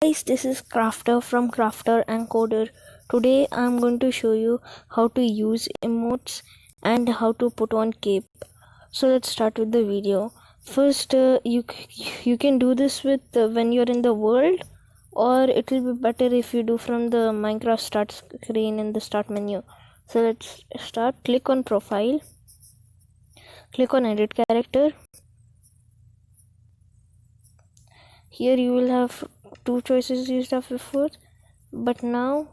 Guys, this is Crafter from Crafter and Coder. Today I'm going to show you how to use emotes and how to put on cape. So let's start with the video. First, you can do this with when you're in the world, or it will be better if you do from the Minecraft start screen in the start menu. So let's start. Click on profile, click on edit character. Here you will have two choices used have before, but now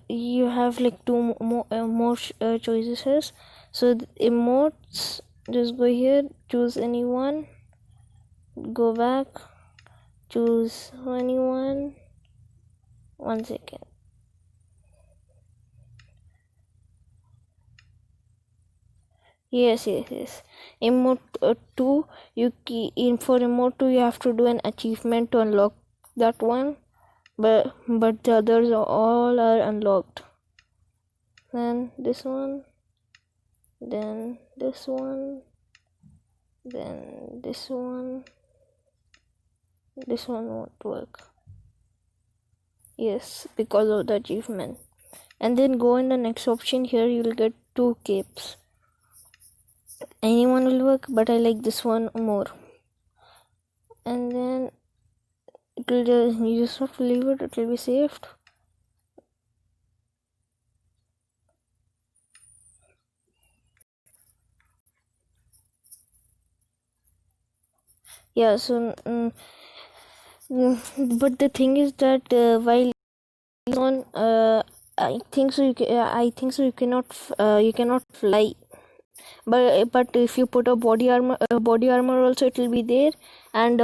you have like two more choices. So emotes, just go here, choose anyone, go back, choose anyone. 1 second. Yes. Emote 2, for emote 2 you have to do an achievement to unlock that one, but the others all are unlocked. Then this one, then this one, then this one won't work. Yes, because of the achievement. And then go in the next option. Here you'll get 2 capes. Anyone will work, but I like this one more. And then it will just, you just have to leave it, it will be saved. Yeah, so but the thing is that while on I think so you cannot fly, but if you put a body armor also, it will be there. And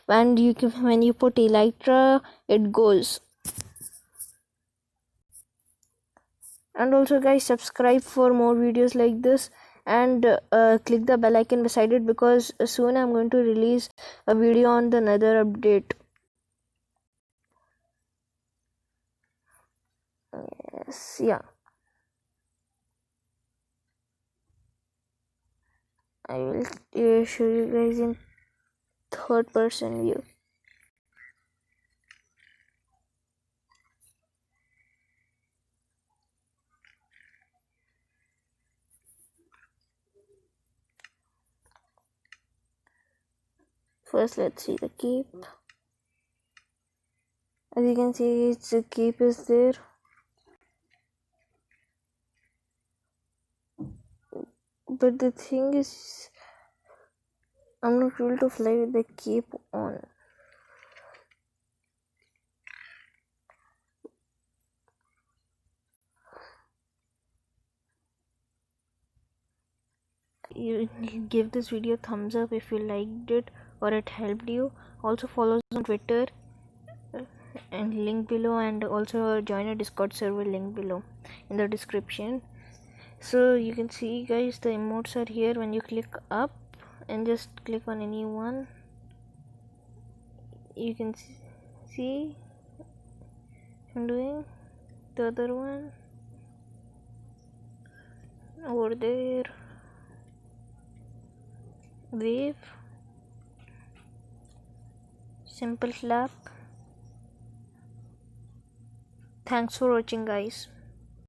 and you can, when you put elytra, it goes. And also guys, subscribe for more videos like this, and click the bell icon beside it, because soon I'm going to release a video on the nether update. Yes, yeah, I will show you guys in third person view. First, let's see the cape. As you can see, its cape is there. But the thing is, I'm not able to fly with the cape on. You give this video a thumbs up if you liked it or it helped you. Also follow us on Twitter and link below, and also join a Discord server, link below in the description. So you can see guys, the emotes are here. When you click up and just click on any one, you can see I'm doing the other one over there. Wave, simple clap. Thanks for watching guys.